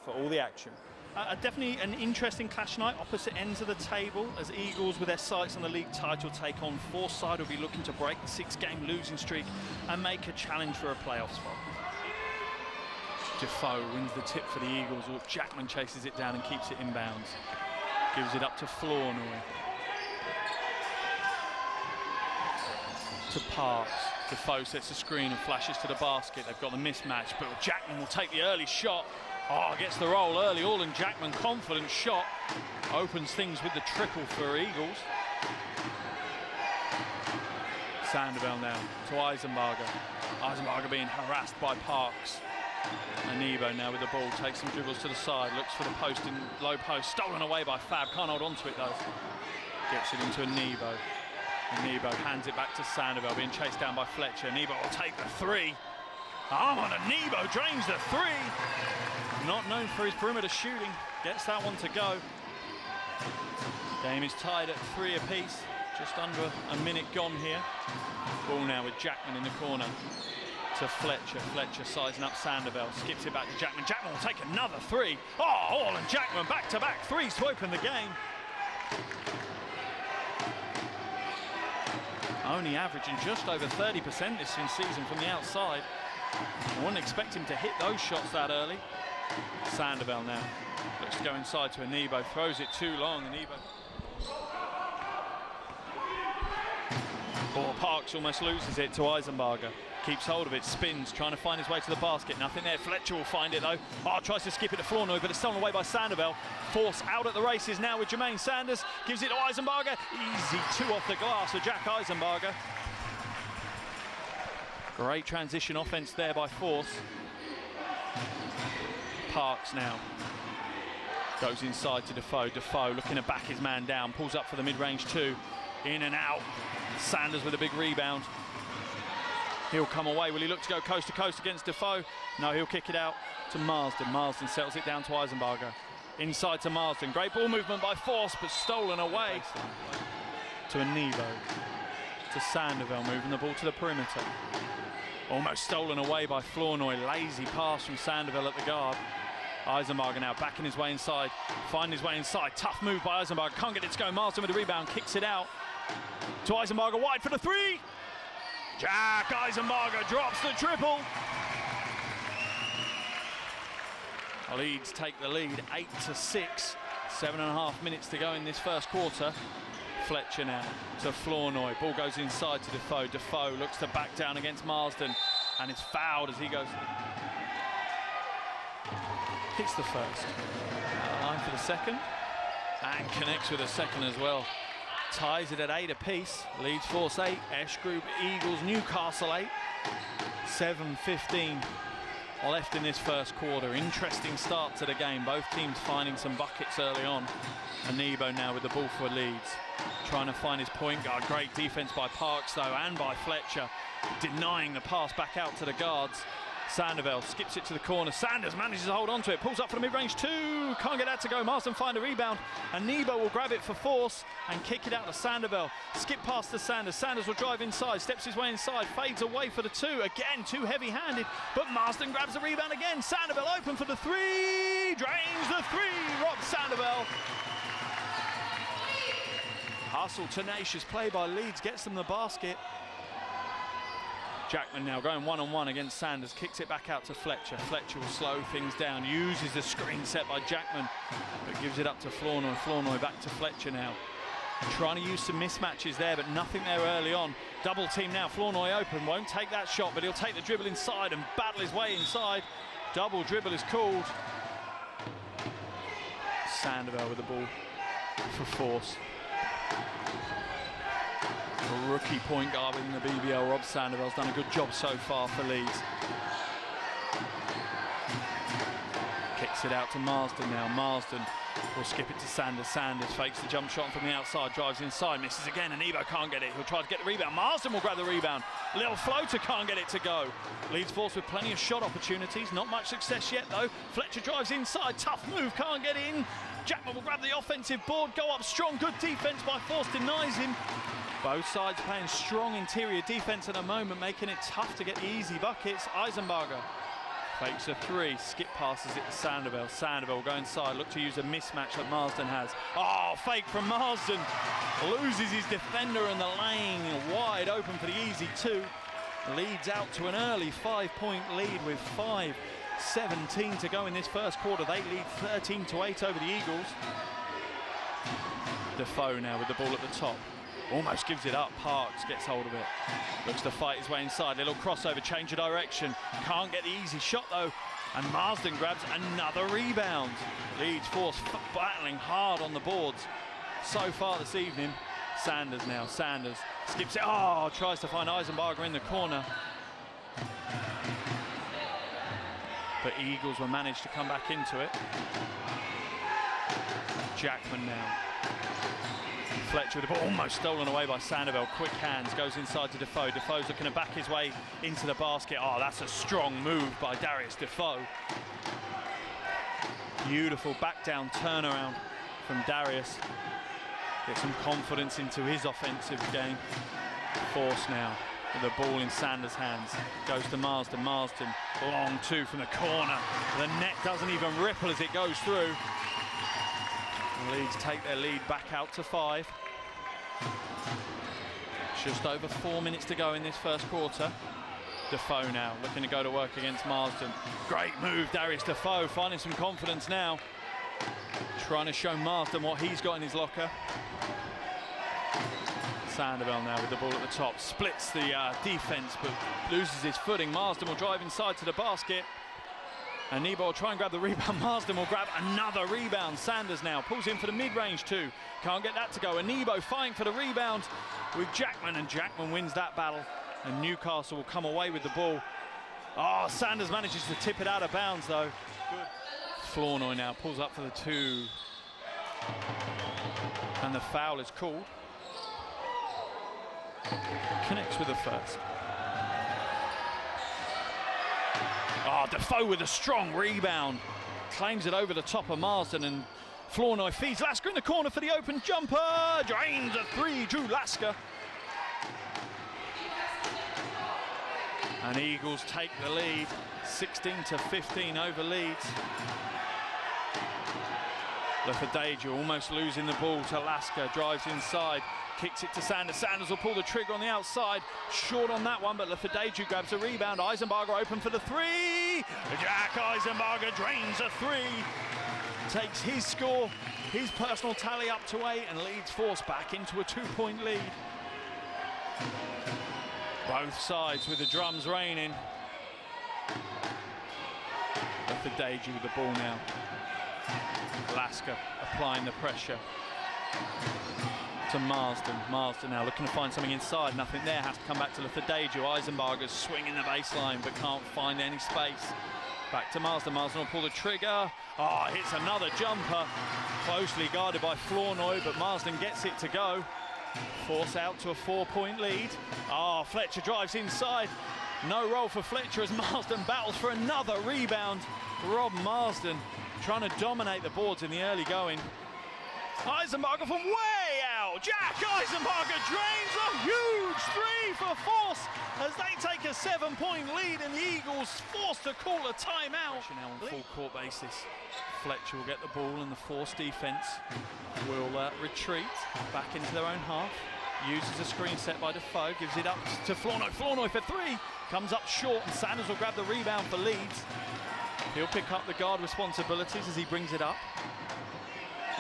for all the action. Definitely an interesting clash tonight, opposite ends of the table, as Eagles with their sights on the league title take on Force side will be looking to break the 6-game losing streak and make a challenge for a playoff spot. Defoe wins the tip for the Eagles. Jackman chases it down and keeps it inbounds. Gives it up to Flournoy. To Parks. Defoe sets the screen and flashes to the basket. They've got the mismatch, but Jackman will take the early shot. Oh, gets the roll early. All-in Jackman, confident shot. Opens things with the triple for Eagles. Sandoval now to Eisenbarger. Eisenbarger being harassed by Parks. Anebo now with the ball, takes some dribbles to the side, looks for the post in low post, stolen away by Fab, can't hold on to it though. Gets it into Anebo. Anebo hands it back to Sandoval, being chased down by Fletcher. Anebo will take the three. Armand Anebo drains the three. Not known for his perimeter shooting, gets that one to go. Game is tied at 3 apiece, just under a minute gone here. Ball now with Jackman in the corner. To Fletcher. Fletcher sizing up Sandoval, skips it back to Jackman. Jackman will take another three. Oh, and Jackman back-to-back threes to open the game. Only averaging just over 30% this season from the outside. I wouldn't expect him to hit those shots that early. Sandoval now looks to go inside to Anebo, throws it too long. Anebo. Oh, Parks almost loses it to Eisenbarger. Keeps hold of it, spins, trying to find his way to the basket. Nothing there. Fletcher will find it though. Oh, tries to skip it to Flournoy, but it's stolen away by Sandoval. Force out at the races now with Jermaine Sanders. Gives it to Eisenbarger. Easy 2 off the glass for Jack Eisenbarger. Great transition offense there by Force. Parks now goes inside to Defoe. Defoe looking to back his man down. Pulls up for the mid-range 2. In and out. Sanders with a big rebound. He'll come away. Will he look to go coast to coast against Defoe? No, he'll kick it out to Marsden. Marsden settles it down to Eisenbarger. Inside to Marsden. Great ball movement by Force, but stolen away to Anebo. To Sandoval, moving the ball to the perimeter. Almost stolen away by Flournoy. Lazy pass from Sandoval at the guard. Eisenbarger now backing his way inside. Finding his way inside. Tough move by Eisenbarger. Can't get it to go. Marsden with the rebound. Kicks it out to Eisenbarger. Wide for the three. Jack Eisenbarger drops the triple. Leeds take the lead 8-6. 7.5 minutes to go in this first quarter. Fletcher now to Flournoy. Ball goes inside to Defoe. Defoe looks to back down against Marsden and is fouled as he goes. Hits the first. Line for the second. And connects with the second as well. Ties it at 8 apiece. Leeds Force 8, Esh Group Eagles, Newcastle 8. 7:15 left in this first quarter. Interesting start to the game. Both teams finding some buckets early on. Anebo now with the ball for Leeds. Trying to find his point guard. Great defense by Parks though, and by Fletcher. Denying the pass back out to the guards. Sandoval skips it to the corner. Sanders manages to hold on to it. Pulls up for the mid-range 2. Can't get that to go. Marsden find a rebound. Anebo will grab it for Force and kick it out to Sandoval. Skip past to Sanders. Sanders will drive inside. Steps his way inside. Fades away for the 2. Again, too heavy-handed. But Marsden grabs the rebound again. Sandoval open for the 3. Drains the 3. Rob Sandoval. Hustle, tenacious play by Leeds. Gets them the basket. Jackman now going one-on-one against Sanders, kicks it back out to Fletcher. Fletcher will slow things down, uses the screen set by Jackman, but gives it up to Flournoy. Flournoy back to Fletcher now. Trying to use some mismatches there, but nothing there early on. Double team now, Flournoy open, won't take that shot, but he'll take the dribble inside and battle his way inside. Double dribble is called. Sandoval with the ball for Force. A rookie point guard within the BBL, Rob Sandoval's done a good job so far for Leeds. Kicks it out to Marsden now. Marsden will skip it to Sanders. Sanders fakes the jump shot from the outside, drives inside, misses again. Anebo can't get it. He'll try to get the rebound. Marsden will grab the rebound. Little floater, can't get it to go. Leeds Force with plenty of shot opportunities. Not much success yet though. Fletcher drives inside. Tough move, can't get in. Jackman will grab the offensive board, go up strong. Good defense by Force, denies him. Both sides playing strong interior defense at the moment, making it tough to get easy buckets. Eisenbarger Fakes a three, skip passes it to Sandoval. Sandoval will go inside, look to use a mismatch that Marsden has. Oh, fake from Marsden. Loses his defender in the lane, wide open for the easy two. Leeds out to an early 5-point lead with 5:17 to go in this first quarter. They lead 13-8 over the Eagles. Defoe now with the ball at the top. Almost gives it up. Parks gets hold of it. Looks to fight his way inside. Little crossover, change of direction. Can't get the easy shot though. And Marsden grabs another rebound. Leeds force battling hard on the boards so far this evening. Sanders now. Sanders skips it. Oh, tries to find Eisenbarger in the corner. But Eagles will manage to come back into it. Jackman now. Fletcher with the ball almost stolen away by Sandoval. Quick hands, goes inside to Defoe. Defoe's looking to back his way into the basket. Oh, that's a strong move by Darius Defoe. Beautiful back down turnaround from Darius. Get some confidence into his offensive game. Force now with the ball in Sanders' hands. Goes to Marsden. Marsden, long two from the corner. The net doesn't even ripple as it goes through. The Leeds take their lead back out to 5. Just over 4 minutes to go in this first quarter. Defoe now looking to go to work against Marsden. Great move, Darius Defoe, finding some confidence now. Trying to show Marsden what he's got in his locker. Sandoval now with the ball at the top. Splits the defense but loses his footing. Marsden will drive inside to the basket. And Nebo will try and grab the rebound. Marsden will grab another rebound. Sanders now pulls in for the mid-range two. Can't get that to go. And Nebo fighting for the rebound with Jackman. And Jackman wins that battle. And Newcastle will come away with the ball. Oh, Sanders manages to tip it out of bounds though. Good. Flournoy now pulls up for the two. And the foul is called. Connects with the first. Oh, Defoe with a strong rebound. Claims it over the top of Marsden and Flournoy feeds Lasker in the corner for the open jumper. Drains a three, Drew Lasker. And Eagles take the lead, 16-15 over Leeds. Lefedeju almost losing the ball to Lasker, drives inside. Kicks it to Sanders. Sanders will pull the trigger on the outside. Short on that one, but Lefedeju grabs a rebound. Eisenbarger open for the three. Jack Eisenbarger drains a three. Takes his score, his personal tally up to 8, and Leeds force back into a 2-point lead. Both sides with the drums raining. Lefedeju with the ball now. Lasker applying the pressure to Marsden. Marsden now looking to find something inside. Nothing there. Has to come back to Lefedeju. Eisenbarger's swinging the baseline but can't find any space. Back to Marsden. Marsden will pull the trigger. Oh, hits another jumper. Closely guarded by Flournoy, but Marsden gets it to go. Force out to a 4-point lead. Oh, Fletcher drives inside. No roll for Fletcher as Marsden battles for another rebound. Rob Marsden trying to dominate the boards in the early going. Eisenbarger from way out. Jack Eisenbarger drains a huge three for force as they take a 7-point lead and the Eagles forced to call a timeout. Now on full court basis. Fletcher will get the ball and the force defense will retreat back into their own half. Uses a screen set by Defoe, gives it up to Flournoy. Flournoy for three. Comes up short and Sanders will grab the rebound for Leeds. He'll pick up the guard responsibilities as he brings it up.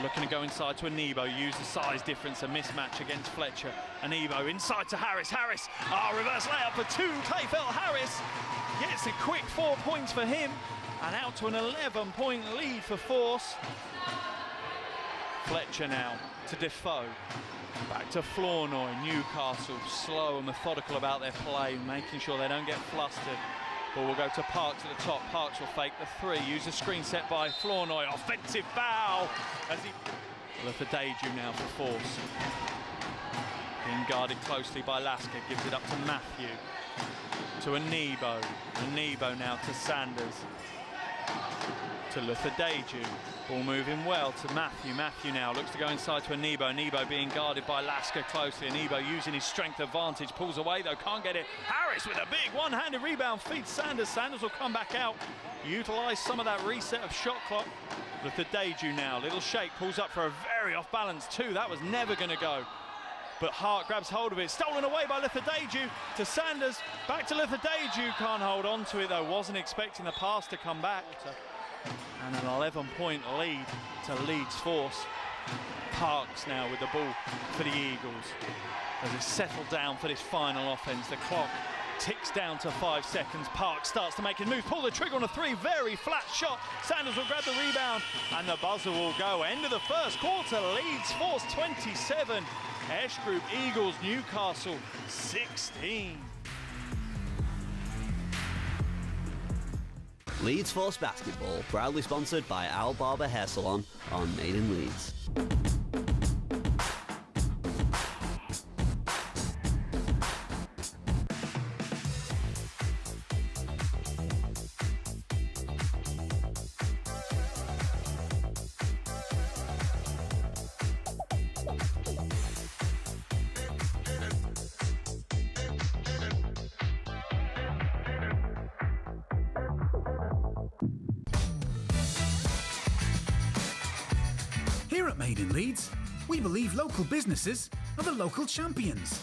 Looking to go inside to Nebo, use the size difference, a mismatch against Fletcher. Nebo inside to Harris. Harris, reverse layup for two. Clayfeld Harris gets a quick 4 points for him and out to an 11-point lead for Force. Fletcher now to Defoe. Back to Flournoy. Newcastle slow and methodical about their play, making sure they don't get flustered. Ball will go to Parks at the top. Parks will fake the three. Use a screen set by Flournoy. Offensive foul as he... Lefedeju now for force. Being guarded closely by Lasker. Gives it up to Matthew. To Nebo. Nebo now to Sanders. to Luthadaju. Ball moving well to Matthew. Matthew now looks to go inside to Anibo. Anibo being guarded by Lasker closely. Anibo using his strength advantage. Pulls away though, can't get it. Harris with a big one-handed rebound feeds Sanders. Sanders will come back out. Utilise some of that reset of shot clock. Luthadaju now, little shake, pulls up for a very off-balance two. That was never going to go. But Hart grabs hold of it, stolen away by Luthadaju to Sanders, back to Luthadaju, can't hold on to it though, wasn't expecting the pass to come back. And an 11-point lead to Leeds Force. Parks now with the ball for the Eagles. As they settle down for this final offense, the clock ticks down to 5 seconds. Parks starts to make his move, pull the trigger on a three, very flat shot. Sanders will grab the rebound and the buzzer will go. End of the first quarter, Leeds Force 27. Esch Group Eagles, Newcastle 16. Leeds Force Basketball, proudly sponsored by Al Barber Hair Salon on Made in Leeds. Here at Made in Leeds, we believe local businesses are the local champions.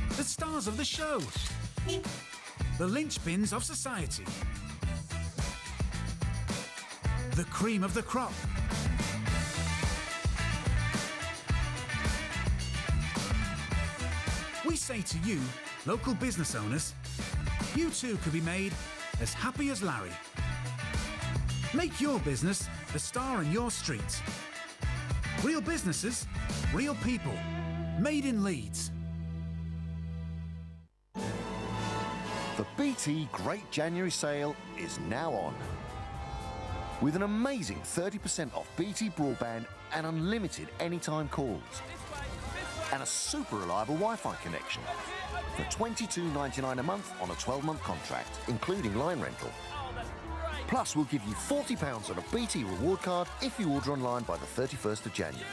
The stars of the show. The linchpins of society. The cream of the crop. We say to you, local business owners, you too could be made as happy as Larry. Make your business the star in your street. Real businesses, real people. Made in Leeds. The BT Great January Sale is now on. With an amazing 30% off BT broadband and unlimited anytime calls. And a super reliable Wi-Fi connection for $22.99 a month on a 12-month contract, including line rental. Plus, we'll give you £40 on a BT reward card if you order online by the 31st of January.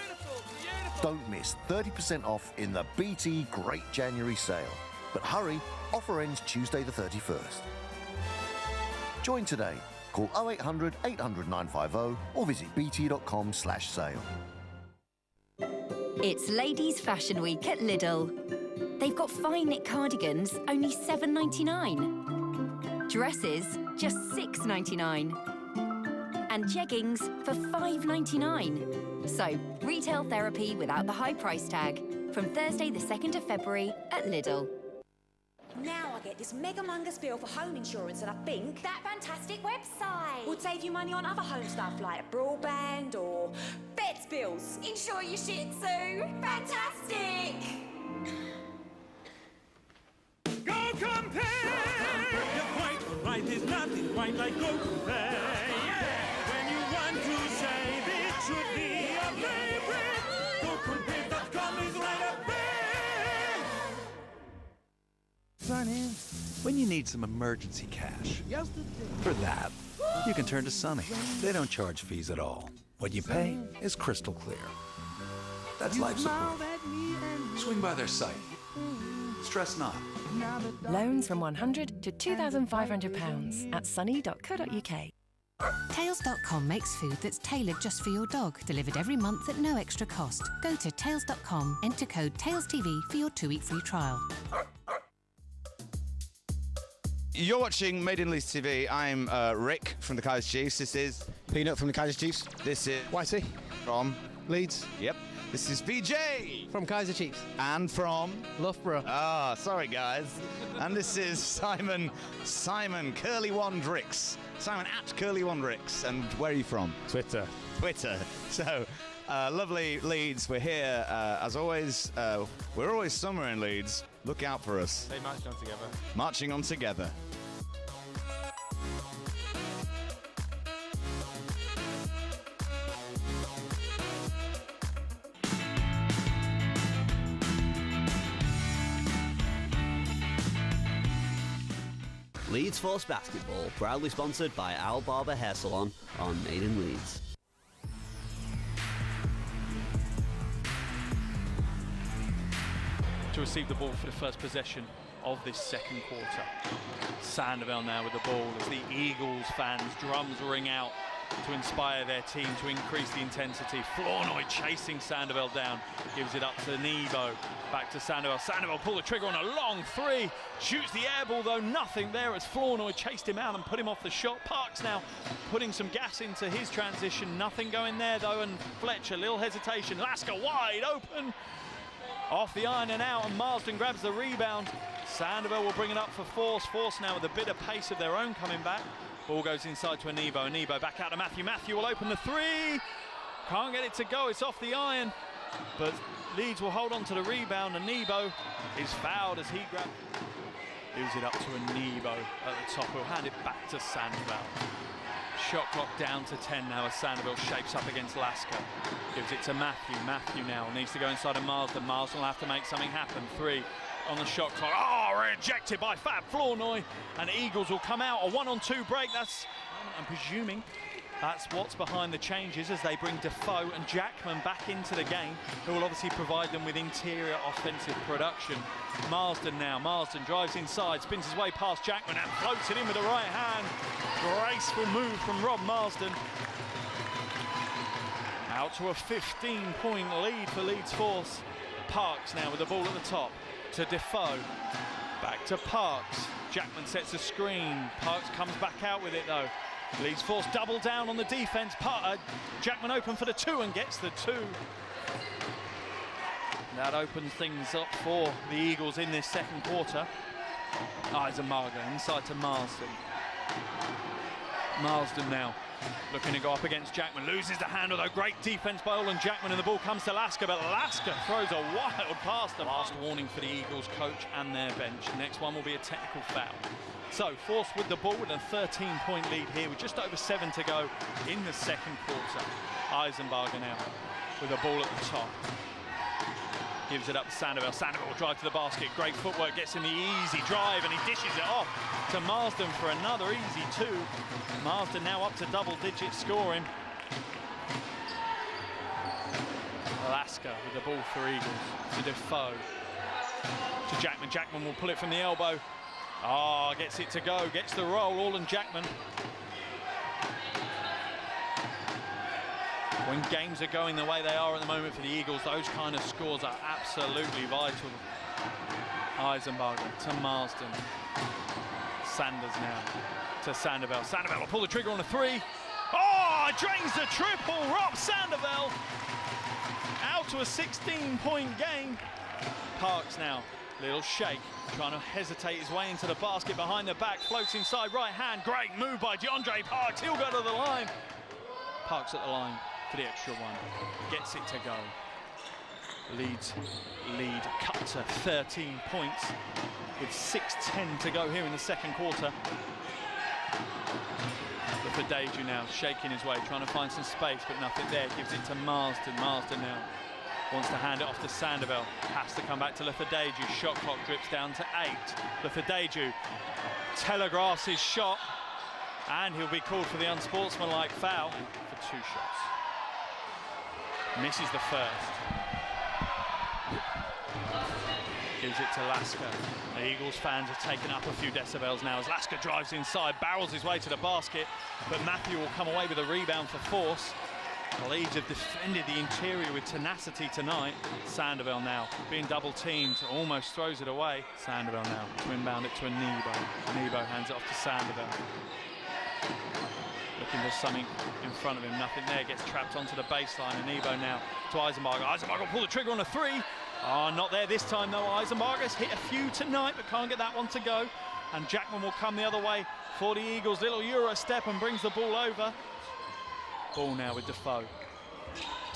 Don't miss 30% off in the BT Great January Sale. But hurry, offer ends Tuesday the 31st. Join today. Call 0800 800 950 or visit bt.com/sale. It's Ladies Fashion Week at Lidl. They've got fine knit cardigans, only $7.99. Dresses, just $6.99. And jeggings for $5.99. So, retail therapy without the high price tag. From Thursday the 2nd of February at Lidl. Now I get this mega-mongous bill for home insurance and I think that fantastic website would save you money on other home stuff like broadband or vet bills. Insure your Shih Tzu. Fantastic! Go compare! You're quite right, there's nothing quite like Go Compare. Yeah. When you want to save, it should be your favorite. GoCompare.com is right up there. When you need some emergency cash, for that, you can turn to Sunny. They don't charge fees at all. What you pay is crystal clear. That's life support. Swing by their site. Stress not. Loans from £100 to £2,500 at sunny.co.uk. Tails.com makes food that's tailored just for your dog, delivered every month at no extra cost. Go to Tails.com, enter code TailsTV for your 2-week free trial. You're watching Made in Leeds TV. I'm Rick from the Kaiser Chiefs. This is Peanut from the Kaiser Chiefs. This is Whitey from Leeds. Yep. This is VJ from Kaiser Chiefs. And from Loughborough. Ah, sorry guys. And this is Simon Curly Wandrix. Simon at Curly Wandrix. And where are you from? Twitter. So, lovely Leeds. We're here as always. We're always summer in Leeds. Look out for us. They marched on together. Marching on together. Leeds Force Basketball, proudly sponsored by Al Barber Hair Salon on Made in Leeds. To receive the ball for the first possession of this second quarter. Sandoval now with the ball as the Eagles fans, drums ring out to inspire their team to increase the intensity. Flournoy chasing Sandoval down, gives it up to Nebo, back to Sandoval. Sandoval pull the trigger on a long three, shoots the air ball though, nothing there as Flournoy chased him out and put him off the shot. Parks now putting some gas into his transition, nothing going there though, and Fletcher, little hesitation. Lasker wide open, off the iron and out, and Marsden grabs the rebound. Sandoval will bring it up for Force. Force now with a bit of pace of their own coming back. Ball goes inside to Nebo. Nebo back out to Matthew. Matthew will open the three. Can't get it to go. It's off the iron. But Leeds will hold on to the rebound, and Nebo is fouled as he gives it up to Nebo at the top. He'll hand it back to Sandoval. Shot clock down to 10 now as Sandoval shapes up against Lasker. Gives it to Matthew. Matthew now needs to go inside of Marsden. Marsden will have to make something happen. Three on the shot clock. Oh, rejected by Fab Flournoy. And Eagles will come out. A 1-on-2 break. That's, I'm presuming, that's what's behind the changes as they bring Defoe and Jackman back into the game, who will obviously provide them with interior offensive production. Marsden now. Marsden drives inside, spins his way past Jackman and floats it in with the right hand. Graceful move from Rob Marsden. Out to a 15-point lead for Leeds Force. Parks now with the ball at the top to Defoe. Back to Parks. Jackman sets a screen. Parks comes back out with it though. Leeds Force double down on the defense. Jackman open for the two and gets the two. That opens things up for the Eagles in this second quarter. Eisenbarger inside to Marsden. Marsden now looking to go up against Jackman. Loses the handle though. Great defense by Olin Jackman, and the ball comes to Lasker, but Lasker throws a wild pass. The last warning for the Eagles coach and their bench. Next one will be a technical foul. So Force with the ball with a 13-point lead here with just over 7 to go in the second quarter. Eisenbarger now with the ball at the top. Gives it up to Sandoval. Sandoval will drive to the basket. Great footwork, gets in the easy drive, and he dishes it off to Marsden for another easy two. Marsden now up to double-digit scoring. Lasker with the ball for Eagles to Defoe. To Jackman. Jackman will pull it from the elbow. Oh, gets it to go, gets the roll, Olin Jackman. When games are going the way they are at the moment for the Eagles, those kind of scores are absolutely vital. Eisenbarger to Marsden. Sanders now to Sandoval. Sandoval will pull the trigger on a three. Oh, drains the triple. Rob Sandoval out to a 16-point game. Parks now. Little shake, trying to hesitate his way into the basket behind the back, floats inside right hand. Great move by DeAndre Parks. He'll go to the line. Parks at the line for the extra one. Gets it to go. Leeds lead cut to 13 points with 6:10 to go here in the second quarter. For Deju now, shaking his way, trying to find some space, but nothing there. Gives it to Marsden. Marsden now wants to hand it off to Sandoval. Has to come back to Lefadeju. Shot clock drips down to 8. Lefadeju telegraphs his shot, and he'll be called for the unsportsmanlike foul for 2 shots. Misses the first. Gives it to Lasker. The Eagles fans have taken up a few decibels now as Lasker drives inside, barrels his way to the basket, but Matthew will come away with a rebound for Force. The Leeds have defended the interior with tenacity tonight. Sandoval now being double teamed, almost throws it away. Sandoval now to inbound it to a Nebo. Nebo hands it off to Sandoval. Looking for something in front of him, nothing there, gets trapped onto the baseline, and Nebo now to Eisenbarger. Eisenbarger will pull the trigger on a three. Oh, not there this time though. Eisenbarger's hit a few tonight, but can't get that one to go. And Jackman will come the other way for the Eagles. Little Euro step and brings the ball over. Ball now with Defoe.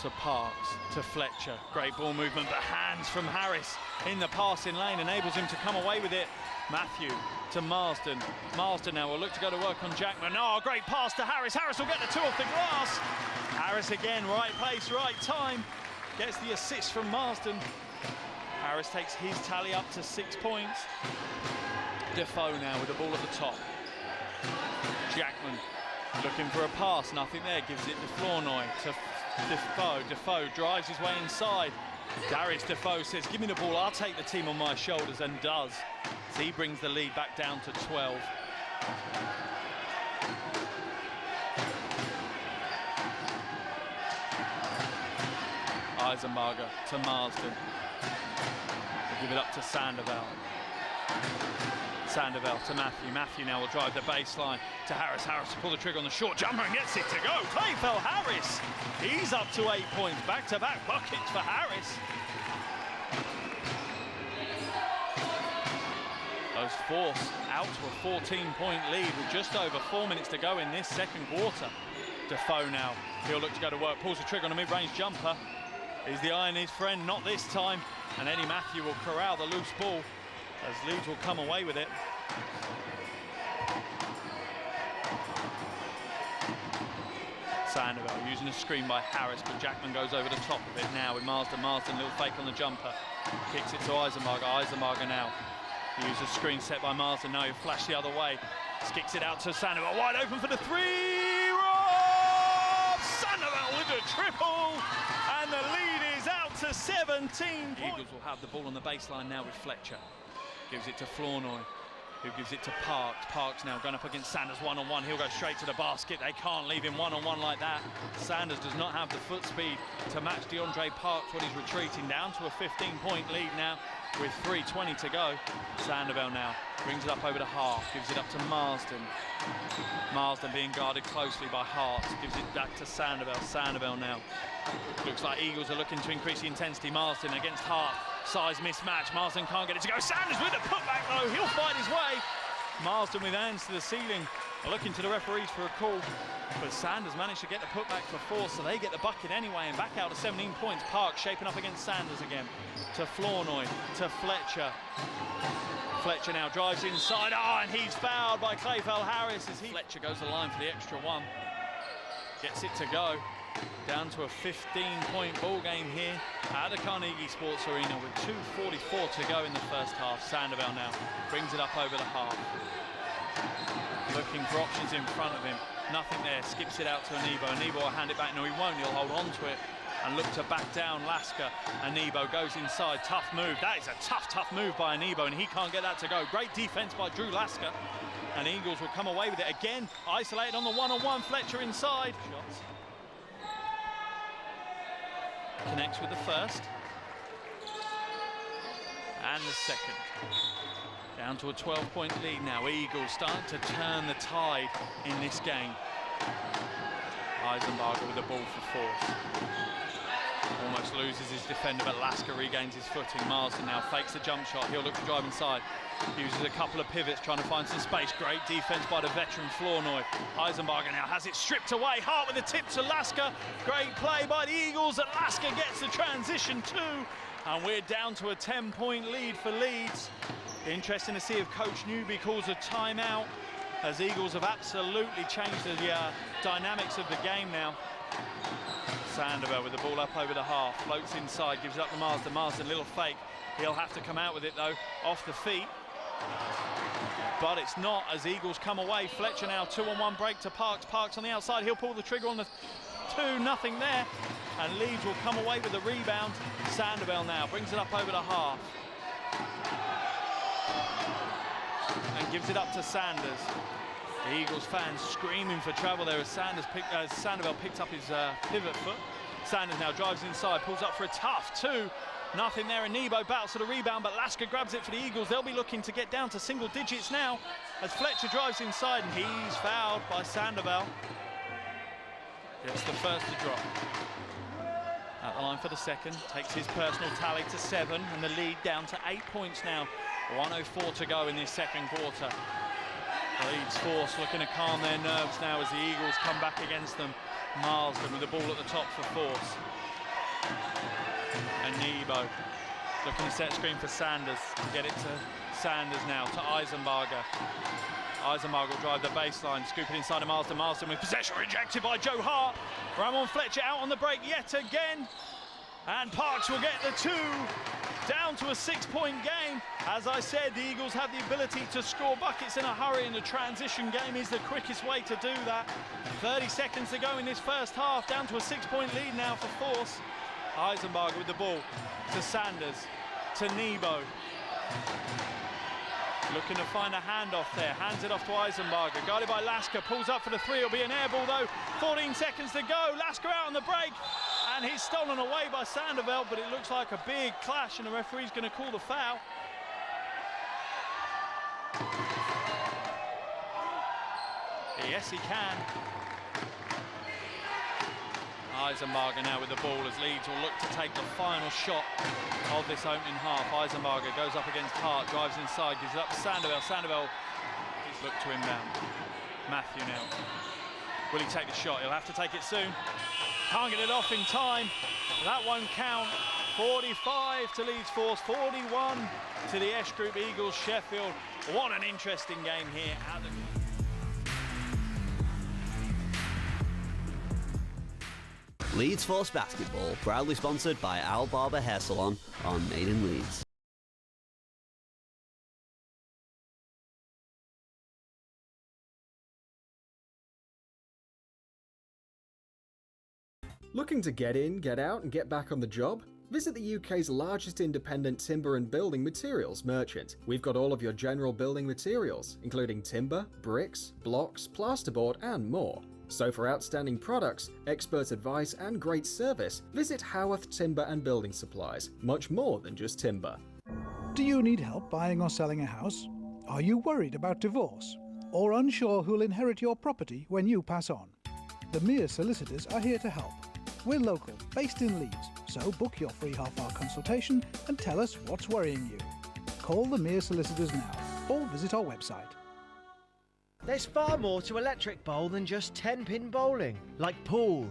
To Parks, to Fletcher. Great ball movement, but hands from Harris in the passing lane enables him to come away with it. Matthew to Marsden. Marsden now will look to go to work on Jackman. Oh, great pass to Harris. Harris will get the 2 off the glass. Harris again, right place, right time. Gets the assist from Marsden. Harris takes his tally up to 6 points. Defoe now with the ball at the top. Jackman looking for a pass, nothing there, gives it to Flournoy, to Defoe. Defoe drives his way inside. Darius Defoe says, give me the ball, I'll take the team on my shoulders, and does. So he brings the lead back down to 12. Eisenbarger to Marsden. They give it up to Sandoval. Sandoval to Matthew. Matthew now will drive the baseline to Harris. Harris to pull the trigger on the short jumper and gets it to go. Clayfell Harris. He's up to 8 points. Back-to-back buckets for Harris. Those force out to a 14-point lead with just over 4 minutes to go in this second quarter. Defoe now. He'll look to go to work. Pulls the trigger on a mid-range jumper. Is the eye on his friend? Not this time. And Eddie Matthew will corral the loose ball as Leeds will come away with it. Sandoval using a screen by Harris, but Jackman goes over the top of it now with Marsden. Marsden, little fake on the jumper. Kicks it to Eisenbarger. Eisenbarger now. He uses a screen set by Marsden. Now he'll flash the other way. Kicks it out to Sandoval. Wide open for the three. Rob! Sandoval with a triple. And the lead is out to 17. Eagles will have the ball on the baseline now with Fletcher. Gives it to Flournoy, who gives it to Parks. Parks now going up against Sanders one-on-one. He'll go straight to the basket. They can't leave him one-on-one like that. Sanders does not have the foot speed to match DeAndre Parks when he's retreating. Down to a 15-point lead now with 3:20 to go. Sandoval now brings it up over the half. Gives it up to Marsden. Marsden being guarded closely by Hart. Gives it back to Sandoval. Sandoval now. Looks like Eagles are looking to increase the intensity. Marsden against Hart. Size mismatch. Marsden can't get it to go. Sanders with a putback though. He'll fight his way. Marsden with hands to the ceiling. Looking to the referees for a call. But Sanders managed to get the putback for 4, so they get the bucket anyway and back out to 17 points. Parks shaping up against Sanders again. To Flournoy. To Fletcher. Fletcher now drives inside. And he's fouled by Clayfell Harris as Fletcher goes to the line for the extra one. Gets it to go. Down to a 15-point ball game here at the Carnegie Sports Arena with 2:44 to go in the first half. Sandoval now brings it up over the half. Looking for options in front of him. Nothing there. Skips it out to Anebo. Anebo will hand it back. No, he won't. He'll hold on to it and look to back down Lasker. Anebo goes inside. Tough move. That is a tough move by Anebo, and he can't get that to go. Great defense by Drew Lasker. And Eagles will come away with it again. Isolated on the one-on-one. Fletcher inside. Shots. Connects with the first and the second. Down to a 12-point lead now. Eagles starting to turn the tide in this game. Eisenbarger with the ball for force. Almost loses his defender, but Lasker regains his footing. Marsden now fakes the jump shot. He'll look to drive inside. Uses a couple of pivots, trying to find some space. Great defense by the veteran Flournoy. Eisenbarger now has it stripped away. Hart with the tip to Lasker. Great play by the Eagles, and Lasker gets the transition too. And we're down to a 10-point lead for Leeds. Interesting to see if Coach Newby calls a timeout, as Eagles have absolutely changed the dynamics of the game now. Sandoval with the ball up over the half, floats inside, gives it up to Marsden. Marsden, little fake. He'll have to come out with it though, off the feet. But it's not, as Eagles come away. Fletcher now 2-on-1 break to Parks. Parks on the outside, he'll pull the trigger on the 2, nothing there. And Leeds will come away with the rebound. Sandoval now brings it up over the half. And gives it up to Sanders. The Eagles fans screaming for travel there as Sandoval picked up his pivot foot. Sanders now drives inside, pulls up for a tough 2. Nothing there, and Nebo battles for the rebound, but Lasker grabs it for the Eagles. They'll be looking to get down to single digits now as Fletcher drives inside, and he's fouled by Sandoval. Gets the first to drop. At the line for the second, takes his personal tally to 7, and the lead down to 8 points now. 1:04 to go in this second quarter. Leeds force looking to calm their nerves now as the Eagles come back against them. Marsden with the ball at the top for force. And Nebo looking to set screen for Sanders. Get it to Sanders now, to Eisenbarger. Eisenbarger will drive the baseline, scoop it inside of Marsden. Marsden with possession rejected by Joe Hart. Ramon Fletcher out on the break yet again. And Parks will get the 2. down to a 6-point game. As I said, the Eagles have the ability to score buckets in a hurry, and the transition game is the quickest way to do that. 30 seconds to go in this first half, down to a 6-point lead now for Force. Eisenbarger with the ball to Sanders, to Nebo. Looking to find a handoff there, hands it off to Eisenbarger, guarded by Lasker, pulls up for the three, it'll be an air ball though, 14 seconds to go, Lasker out on the break, and he's stolen away by Sandoval, but it looks like a big clash and the referee's going to call the foul. Yes, he can. Eisenbarger now with the ball as Leeds will look to take the final shot of this opening half. Eisenbarger goes up against Hart, drives inside, gives it up to Sandoval. Sandoval, he's looked to inbound. Matthew now. Will he take the shot? He'll have to take it soon. Can't get it off in time. That won't count. 45 to Leeds Force, 41 to the S Group Eagles Sheffield. What an interesting game here. Leeds Force Basketball, proudly sponsored by Al Barber Hair Salon on Made in Leeds. Looking to get in, get out and get back on the job? Visit the UK's largest independent timber and building materials merchant. We've got all of your general building materials, including timber, bricks, blocks, plasterboard and more. So for outstanding products, expert advice and great service, visit Howarth Timber and Building Supplies. Much more than just timber. Do you need help buying or selling a house? Are you worried about divorce? Or unsure who'll inherit your property when you pass on? The Mere Solicitors are here to help. We're local, based in Leeds, so book your free half-hour consultation and tell us what's worrying you. Call the Mere Solicitors now or visit our website. There's far more to Electric Bowl than just 10-pin bowling, like pool,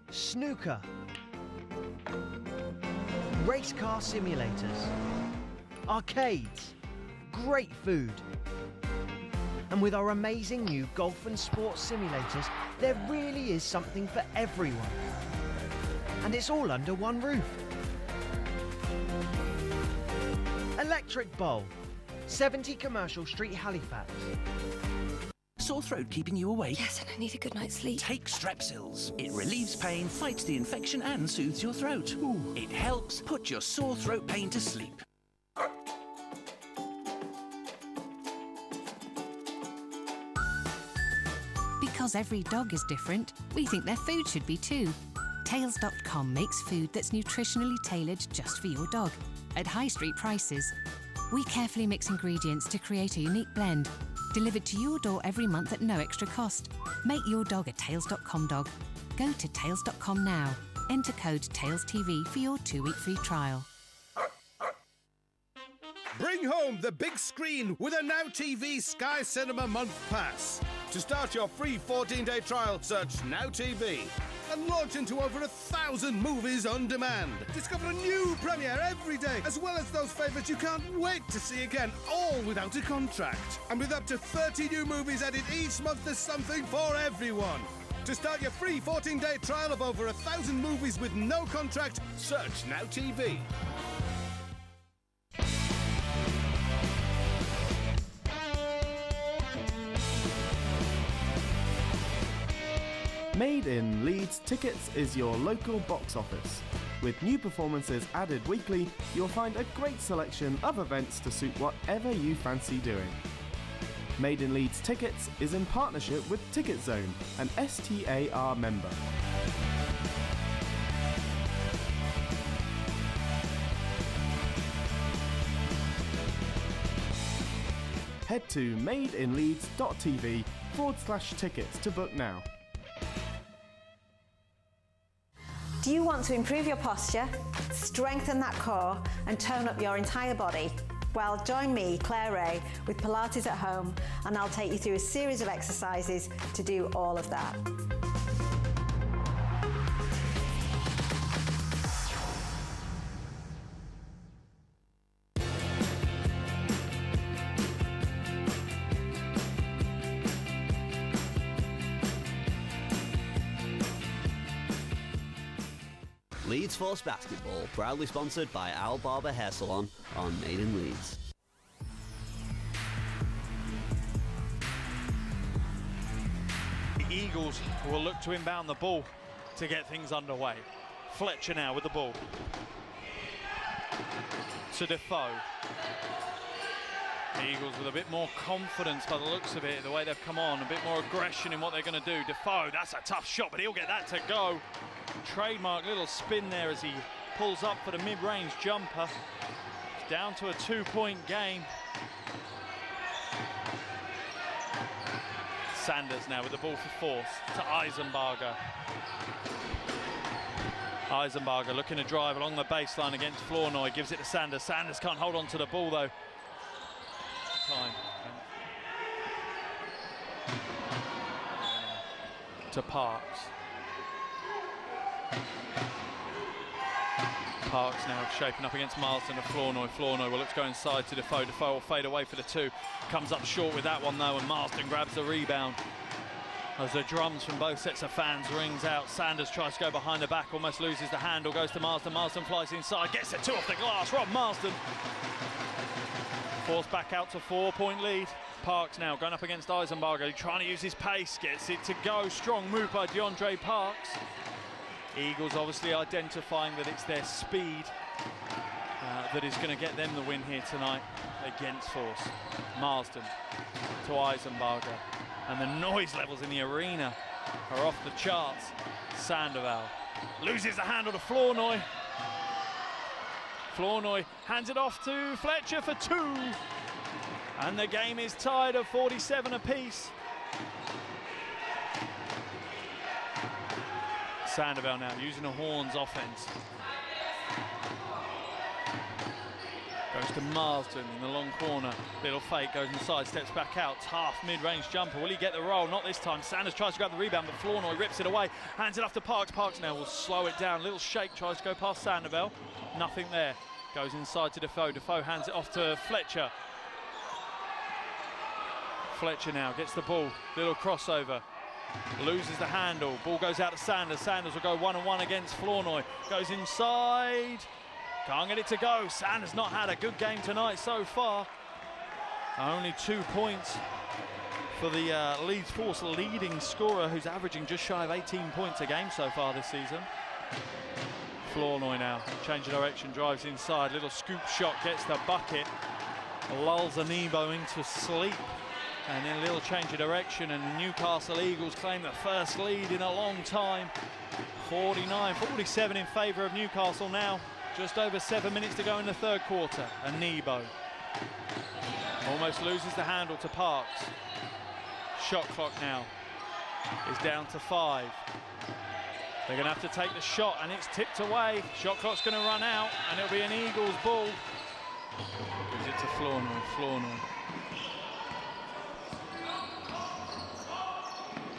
snooker, race car simulators, arcades, great food. And with our amazing new golf and sports simulators, there really is something for everyone. And it's all under one roof. Electric Bowl, 70 Commercial Street, Halifax. Sore throat keeping you awake? Yes, and I need a good night's sleep. Take Strepsils. It relieves pain, fights the infection and soothes your throat. Ooh. It helps put your sore throat pain to sleep. Because every dog is different, we think their food should be too. Tails.com makes food that's nutritionally tailored just for your dog, at high street prices. We carefully mix ingredients to create a unique blend, delivered to your door every month at no extra cost. Make your dog a Tails.com dog. Go to Tails.com now. Enter code TailsTV for your 2-week free trial. Bring home the big screen with a Now TV Sky Cinema Month Pass. To start your free 14-day trial, search Now TV and launch into over 1,000 movies on demand. Discover a new premiere every day, as well as those favourites you can't wait to see again, all without a contract. And with up to 30 new movies added each month, there's something for everyone. To start your free 14-day trial of over 1,000 movies with no contract, search Now TV. Made in Leeds Tickets is your local box office. With new performances added weekly, you'll find a great selection of events to suit whatever you fancy doing. Made in Leeds Tickets is in partnership with Ticket Zone, an STAR member. Head to madeinleeds.tv/tickets to book now. Do you want to improve your posture, strengthen that core and tone up your entire body? Well, join me, Claire Ray, with Pilates at Home, and I'll take you through a series of exercises to do all of that. Leeds Force Basketball, proudly sponsored by Al Barber Hair Salon on Made in Leeds. The Eagles will look to inbound the ball to get things underway. Fletcher now with the ball. To Defoe. The Eagles with a bit more confidence by the looks of it, the way they've come on, a bit more aggression in what they're going to do. Defoe, that's a tough shot, but he'll get that to go. Trademark little spin there as he pulls up for the mid-range jumper. It's down to a 2-point game. Sanders now with the ball for Force to Eisenbarger. Eisenbarger looking to drive along the baseline against Flournoy, gives it to Sanders. Sanders can't hold on to the ball though. Time. To Parks. Parks now shaping up against Marsden to Flournoy. Flournoy will look to go inside to Defoe. Defoe will fade away for the two. Comes up short with that one though, and Marsden grabs the rebound. As the drums from both sets of fans rings out, Sanders tries to go behind the back, almost loses the handle, goes to Marsden. Marsden flies inside, gets the two off the glass. Rob Marsden. Forced back out to 4-point lead. Parks now going up against Eisenbarger, trying to use his pace, gets it to go. Strong move by DeAndre Parks. Eagles obviously identifying that it's their speed that is going to get them the win here tonight against Force. Marsden to Eisenbarger. And the noise levels in the arena are off the charts. Sandoval loses the handle to Flournoy. Flournoy hands it off to Fletcher for two. And the game is tied at 47 apiece. Sandoval now using the Horns offense. Goes to Marsden in the long corner. Little fake, goes inside, steps back out. Half mid-range jumper. Will he get the roll? Not this time. Sanders tries to grab the rebound, but Flournoy rips it away. Hands it off to Parks. Parks now will slow it down. Little shake, tries to go past Sandoval. Nothing there. Goes inside to Defoe. Defoe hands it off to Fletcher. Fletcher now gets the ball. Little crossover. Loses the handle. Ball goes out to Sanders. Sanders will go one-on-one against Flournoy. Goes inside. Can't get it to go. Sanders not had a good game tonight so far. Only 2 points for the Leeds Force leading scorer, who's averaging just shy of 18 points a game so far this season. Flournoy now, change of direction, drives inside. Little scoop shot, gets the bucket. Lulls Anebo into sleep. And then a little change of direction, and the Newcastle Eagles claim the first lead in a long time. 49-47 in favour of Newcastle now. Just over 7 minutes to go in the third quarter. Anebo almost loses the handle to Parks. Shot clock now is down to 5. They're going to have to take the shot, and it's tipped away. Shot clock's going to run out, and it'll be an Eagles ball. Gives it to Flournoy. Flournoy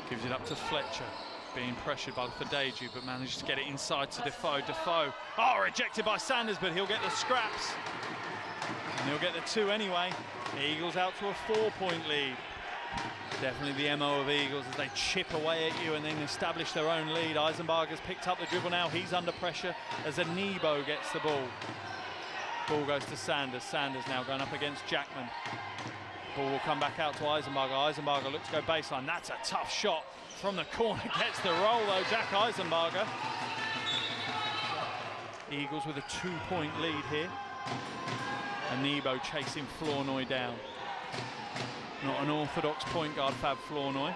gives it up to Fletcher. Being pressured by Fadeju, but manages to get it inside to Defoe. Defoe, rejected by Sanders, but he'll get the scraps. And he'll get the two anyway. The Eagles out to a 4-point lead. Definitely the MO of Eagles as they chip away at you and then establish their own lead. Eisenbarger's picked up the dribble now. He's under pressure as Anebo gets the ball. Ball goes to Sanders. Sanders now going up against Jackman. Ball will come back out to Eisenbarger. Eisenbarger looks to go baseline. That's a tough shot from the corner. Gets the roll though, Jack Eisenbarger. Eagles with a 2-point lead here. Anebo chasing Flournoy down. Not an orthodox point guard, Fab Flournoy.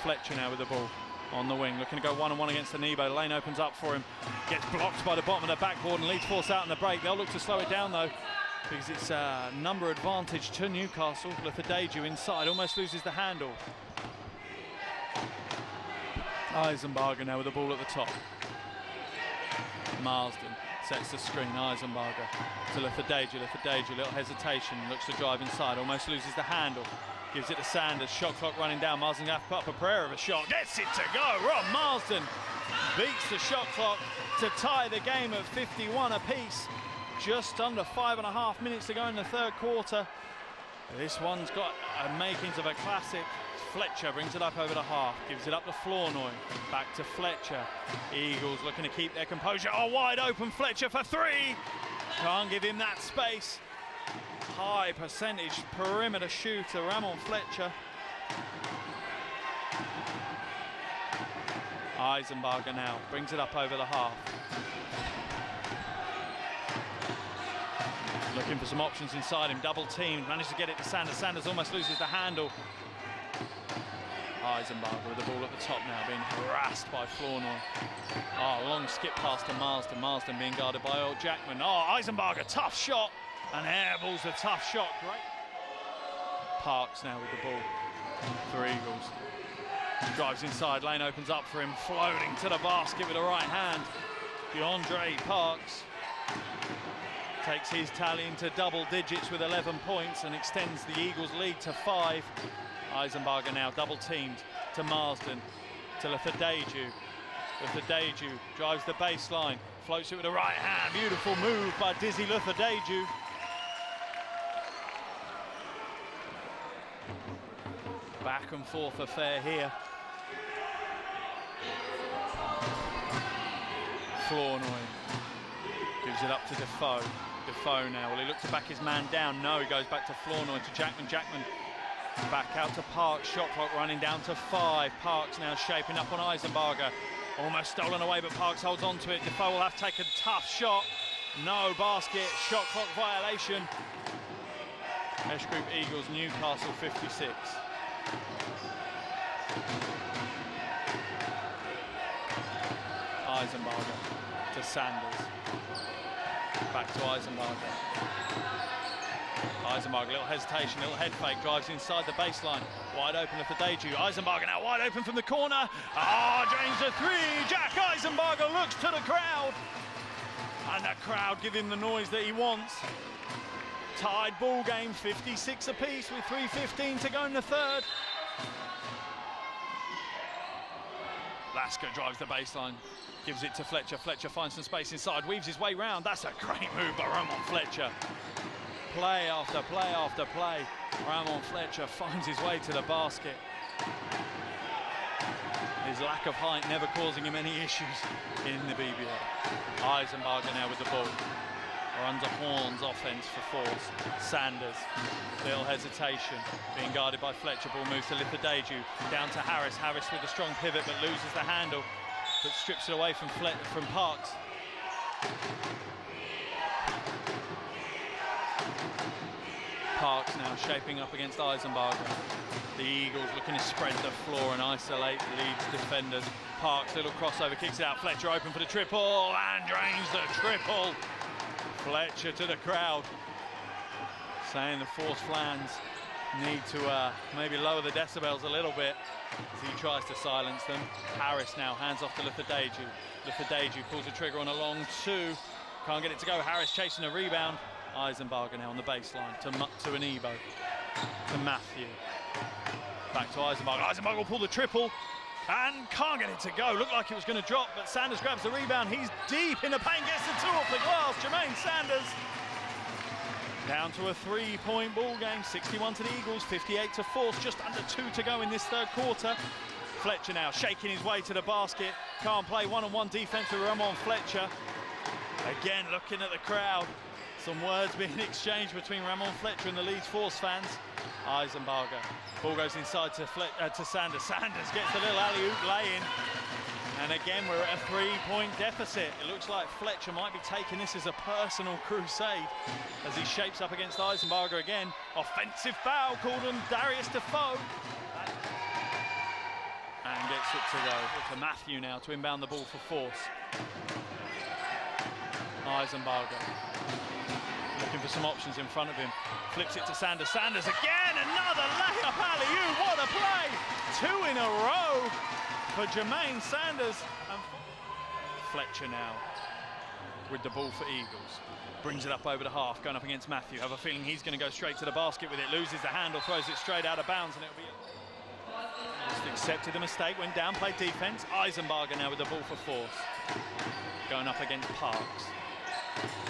Fletcher now with the ball on the wing, looking to go one-on-one against Anebo. Lane opens up for him. Gets blocked by the bottom of the backboard and Leeds Force out in the break. They'll look to slow it down though, because it's a number advantage to Newcastle. Fadeju inside, almost loses the handle. Eisenbarger now with the ball at the top. Marsden sets the screen. Eisenbarger to Fadeju. Fadeju, little hesitation, looks to drive inside, almost loses the handle. Gives it to Sanders. Shot clock running down. Marsden going to put up a prayer of a shot. Gets it to go. Rob Marsden beats the shot clock to tie the game at 51 apiece. Just under 5.5 minutes to go in the third quarter. This one's got makings of a classic. Fletcher brings it up over the half, gives it up to Flournoy, back to Fletcher. Eagles looking to keep their composure. Oh, wide open Fletcher for three. Can't give him that space. High percentage perimeter shooter, Ramon Fletcher. Eisenbarger now brings it up over the half. Looking for some options inside him, double teamed, managed to get it to Sanders. Sanders almost loses the handle. Eisenbarger with the ball at the top now, being harassed by Flournoy. Oh, long skip pass to Marsden. Marsden being guarded by old Jackman. Oh, Eisenbarger, tough shot. And airballs a tough shot. Great. Parks now with the ball for Eagles. Drives inside, lane opens up for him, floating to the basket with the right hand. DeAndre Parks takes his tally into double digits with 11 points and extends the Eagles' lead to 5. Eisenbarger now double teamed to Marsden, to Lefedeju. Lefedeju drives the baseline, floats it with the right hand. Beautiful move by Dizzy Lefedeju. Back and forth affair here. Flournoy gives it up to Defoe. Defoe now, well, he looks to back his man down. No, he goes back to Flournoy, to Jackman. Jackman back out to Parks. Shot clock running down to 5. Parks now shaping up on Eisenbarger. Almost stolen away, but Parks holds on to it. Defoe will have to take a tough shot. No basket, shot clock violation. Mesh Group Eagles, Newcastle 56. Eisenbarger to Sanders. Back to Eisenbarger. Eisenbarger, little hesitation, little head fake, drives inside the baseline. Wide open for Deju. Eisenbarger now wide open from the corner. Drains the three. Jack Eisenbarger looks to the crowd. And the crowd give him the noise that he wants. Tied ball game, 56 apiece with 3:15 to go in the third. Lasker drives the baseline, gives it to Fletcher. Fletcher finds some space inside, weaves his way round. That's a great move by Ramon Fletcher. Play after play after play. Ramon Fletcher finds his way to the basket. His lack of height never causing him any issues in the BBL. Eisenbarger now with the ball. Runs a Horns offense for force. Sanders, little hesitation, being guarded by Fletcher. Ball moves to Lefedeju, down to Harris. Harris with a strong pivot, but loses the handle, but strips it away from Parks. Parks now shaping up against Eisenbarger. The Eagles looking to spread the floor and isolate Leeds defenders. Parks, little crossover, kicks it out. Fletcher open for the triple and drains the triple. Fletcher to the crowd, saying the force flans need to maybe lower the decibels a little bit as he tries to silence them. Harris now hands off to Lefedeju. Lefedeju pulls the trigger on a long two. Can't get it to go. Harris chasing a rebound. Eisenbarger now on the baseline to Anibo, to Matthew. Back to Eisenbarger. Eisenbarger will pull the triple and can't get it to go. Looked like it was going to drop, but Sanders grabs the rebound. He's deep in the paint, gets the 2 off the glass. Jermaine Sanders down to a 3-point ball game. 61 to the Eagles, 58 to force. Just under 2 to go in this third quarter. Fletcher now shaking his way to the basket. Can't play one-on-one defense with Ramon Fletcher. Again, looking at the crowd. Some words being exchanged between Ramon Fletcher and the Leeds Force fans. Eisenbarger. Ball goes inside to Sanders. Sanders gets a little alley-oop lay-in. And again, we're at a 3-point deficit. It looks like Fletcher might be taking this as a personal crusade as he shapes up against Eisenbarger again. Offensive foul called on Darius Defoe. And gets it to go. To Matthew now to inbound the ball for force. Eisenbarger looking for some options in front of him. Flips it to Sanders. Sanders again, another layup alley-oop. What a play! 2 in a row for Jermaine Sanders. And Fletcher now with the ball for Eagles. Brings it up over the half, going up against Matthew. Have a feeling he's going to go straight to the basket with it. Loses the handle, throws it straight out of bounds, and it'll be... Just accepted the mistake, went down, played defense. Eisenbarger now with the ball for force. Going up against Parks.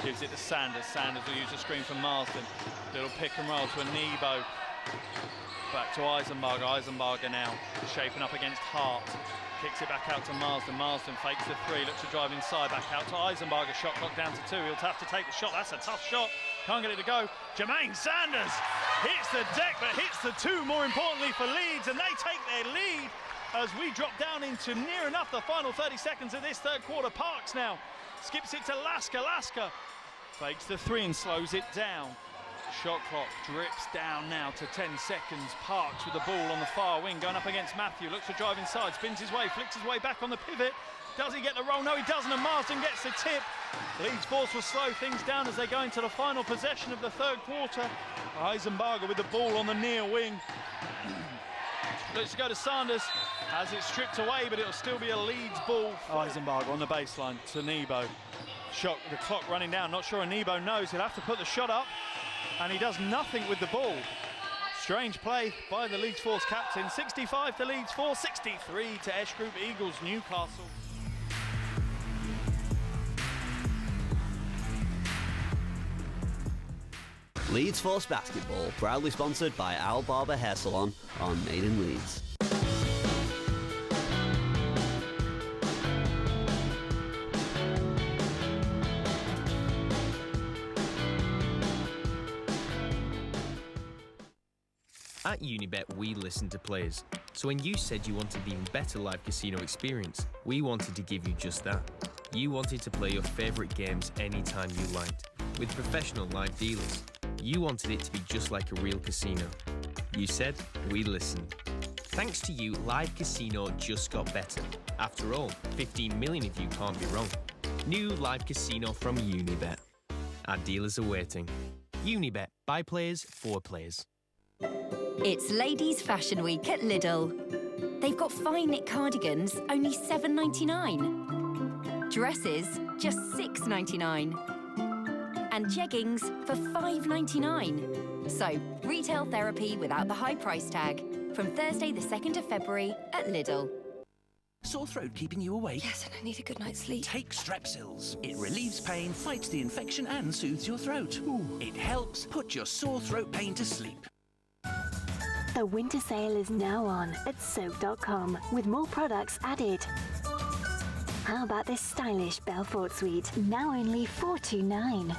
Gives it to Sanders. Sanders will use a screen from Marsden. Little pick and roll to Anibo. Back to Eisenbarger. Eisenbarger now shaping up against Hart. Kicks it back out to Marsden. Marsden fakes the three, looks to drive inside, back out to Eisenbarger. Shot clock down to 2. He'll have to take the shot. That's a tough shot. Can't get it to go. Jermaine Sanders hits the deck, but hits the 2, more importantly for Leeds, and they take their lead as we drop down into near enough the final 30 seconds of this third quarter. Parks now skips it to Lasker. Lasker fakes the 3 and slows it down. Shot clock drips down now to 10 seconds. Parks with the ball on the far wing, going up against Matthew. Looks to drive inside, spins his way, flicks his way back on the pivot. Does he get the roll? No, he doesn't, and Marsden gets the tip. Leeds force will slow things down as they go into the final possession of the third quarter. Eisenbarger with the ball on the near wing. Looks to go to Sanders. Has it stripped away, but it'll still be a Leeds ball. Eisenbarger on the baseline to Nebo. Shot, the clock running down. Not sure Nebo knows. He'll have to put the shot up, and he does nothing with the ball. Strange play by the Leeds Force captain. 65 to Leeds 4, 63 to Esh Group Eagles Newcastle. Leeds Force Basketball, proudly sponsored by Al Barber Hair Salon on Made in Leeds. At Unibet, we listen to players. So when you said you wanted the even better live casino experience, we wanted to give you just that. You wanted to play your favourite games anytime you liked, with professional live dealers. You wanted it to be just like a real casino. You said, we listened. Thanks to you, live casino just got better. After all, 15 million of you can't be wrong. New live casino from Unibet. Our dealers are waiting. Unibet, by players, for players. It's Ladies Fashion Week at Lidl. They've got fine knit cardigans, only $7.99. Dresses, just $6.99. And jeggings for $5.99. So, retail therapy without the high price tag. From Thursday the 2nd of February at Lidl. Sore throat keeping you awake? Yes, and I need a good night's sleep. Take Strepsils. It relieves pain, fights the infection and soothes your throat. It helps put your sore throat pain to sleep. The winter sale is now on at soap.com with more products added. How about this stylish Belfort suite, now only $429.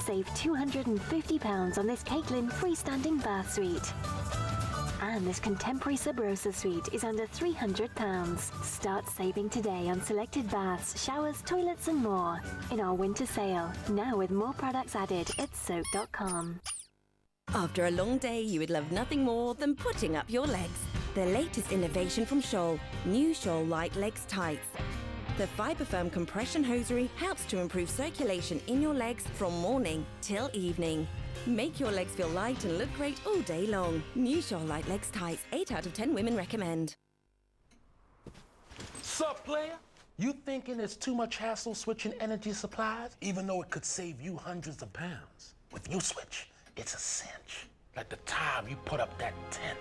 Save £250 on this Caitlin freestanding bath suite. And this contemporary Sub Rosa suite is under £300. Start saving today on selected baths, showers, toilets and more in our winter sale, now with more products added at soap.com. After a long day, you would love nothing more than putting up your legs. The latest innovation from Scholl, new Scholl Light Legs Tights. The fibre-firm compression hosiery helps to improve circulation in your legs from morning till evening. Make your legs feel light and look great all day long. New Scholl Light Legs Tights, 8 out of 10 women recommend. Sup, player? You thinking it's too much hassle switching energy supplies, even though it could save you hundreds of pounds? With U-Switch, it's a cinch. Like the time you put up that tent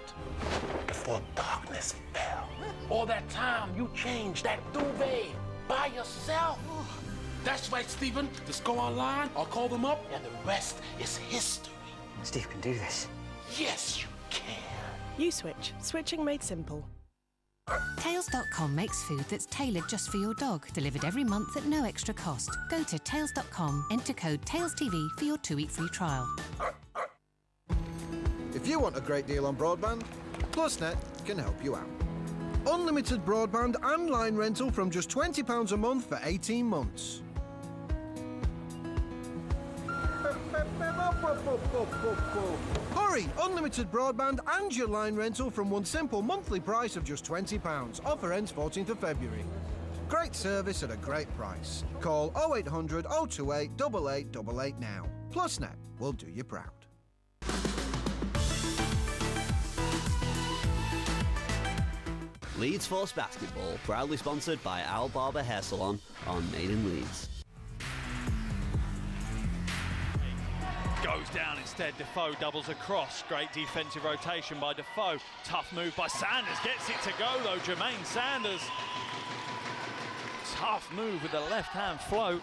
before darkness fell. Or that time you changed that duvet by yourself. That's right, Stephen. Just go online or call them up, and the rest is history. Steve can do this. Yes, you can. U-Switch. Switching made simple. Tails.com makes food that's tailored just for your dog, delivered every month at no extra cost. Go to Tails.com, enter code TailsTV for your 2-week free trial. If you want a great deal on broadband, PlusNet can help you out. Unlimited broadband and line rental from just £20 a month for 18 months. Hurry! Unlimited broadband and your line rental from one simple monthly price of just £20. Offer ends 14th of February. Great service at a great price. Call 0800 028 8888 now. PlusNet will do you proud. Leeds Force Basketball, proudly sponsored by Al Barber Hair Salon on Made in Leeds. Goes down instead. Defoe doubles across. Great defensive rotation by Defoe. Tough move by Sanders. Gets it to go though. Jermaine Sanders. Tough move with the left-hand float.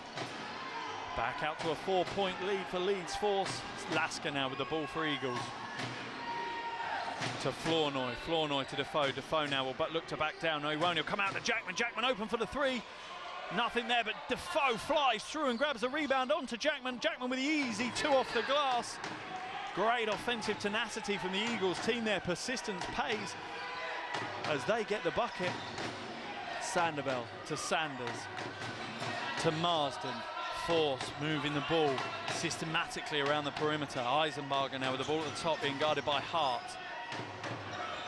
Back out to a 4-point lead for Leeds Force. It's Lasker now with the ball for Eagles. to Flournoy. Flournoy to Defoe. Defoe now will look to back down. No, he won't. He'll come out to Jackman. Jackman open for the three. Nothing there, but Defoe flies through and grabs a rebound onto Jackman. Jackman with the easy 2 off the glass. Great offensive tenacity from the Eagles team there. Persistence pays as they get the bucket. Sandoval to Sanders to Marsden. Force moving the ball systematically around the perimeter. Eisenbarger now with the ball at the top, being guarded by Hart.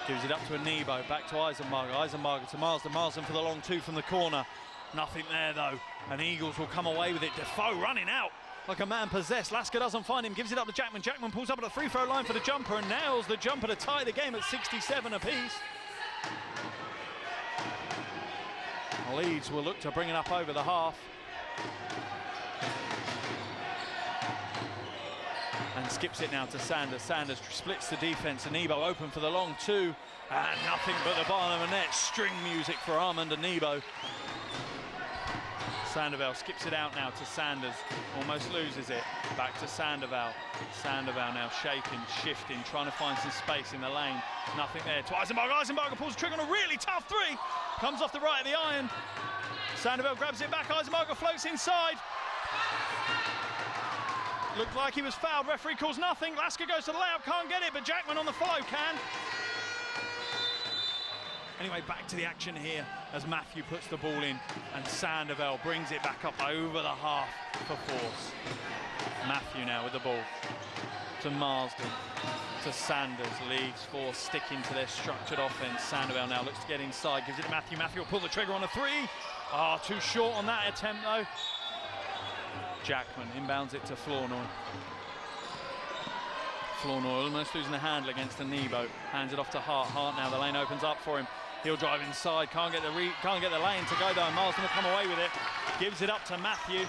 Gives it up to Anebo, back to Eisenbarger. Eisenbarger to Marsden. Marsden for the long 2 from the corner. Nothing there though, and Eagles will come away with it. Defoe running out like a man possessed. Lasker doesn't find him, gives it up to Jackman. Jackman pulls up at the free throw line for the jumper and nails the jumper to tie the game at 67 apiece. Leeds will look to bring it up over the half. And skips it now to Sanders. Sanders splits the defense. Anebo open for the long 2. And nothing but the bottom of the net. String music for Armand Anebo. Sandoval skips it out now to Sanders. Almost loses it. Back to Sandoval. Sandoval now shaking, shifting, trying to find some space in the lane. Nothing there to Eisenbarger. Eisenbarger pulls the trigger on a really tough 3. Comes off the right of the iron. Sandoval grabs it back. Eisenbarger floats inside. Looked like he was fouled. Referee calls nothing. Lasker goes to the layup, can't get it, but Jackman on the follow can. Anyway, back to the action here as Matthew puts the ball in and Sandoval brings it back up over the half for force. Matthew now with the ball to Marsden, to Sanders. Leeds force sticking to their structured offense. Sandoval now looks to get inside, gives it to Matthew. Matthew will pull the trigger on a 3. Too short on that attempt though. Jackman inbounds it to Flournoy. Flournoy almost losing the handle against Anebo. Hands it off to Hart. Hart now, the lane opens up for him. He'll drive inside, can't get the lane to go though. Marsden will come away with it. Gives it up to Matthew.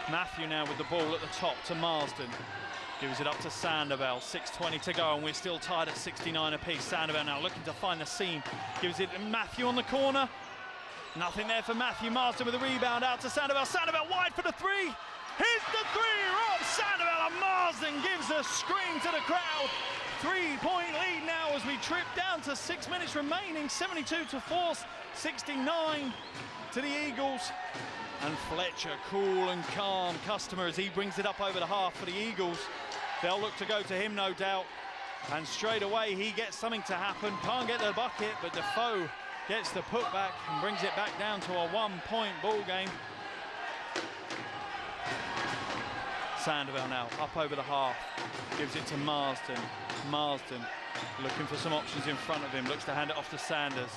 Matthew now with the ball at the top to Marsden. Gives it up to Sandoval. 6:20 to go and we're still tied at 69 apiece. Sandoval now looking to find the seam. Gives it to Matthew on the corner. Nothing there for Matthew. Marsden with the rebound out to Sandoval. Sandoval wide for the 3. Here's the 3 from Sandoval, and Marsden gives a scream to the crowd. 3-point lead now as we trip down to 6 minutes remaining. 72 to force, 69 to the Eagles. And Fletcher, cool and calm customer as he brings it up over the half for the Eagles. They'll look to go to him, no doubt. And straight away he gets something to happen. Can't get the bucket, but Defoe gets the putback and brings it back down to a 1-point ball game. Sandoval now up over the half, gives it to Marsden. Marsden looking for some options in front of him, looks to hand it off to Sanders,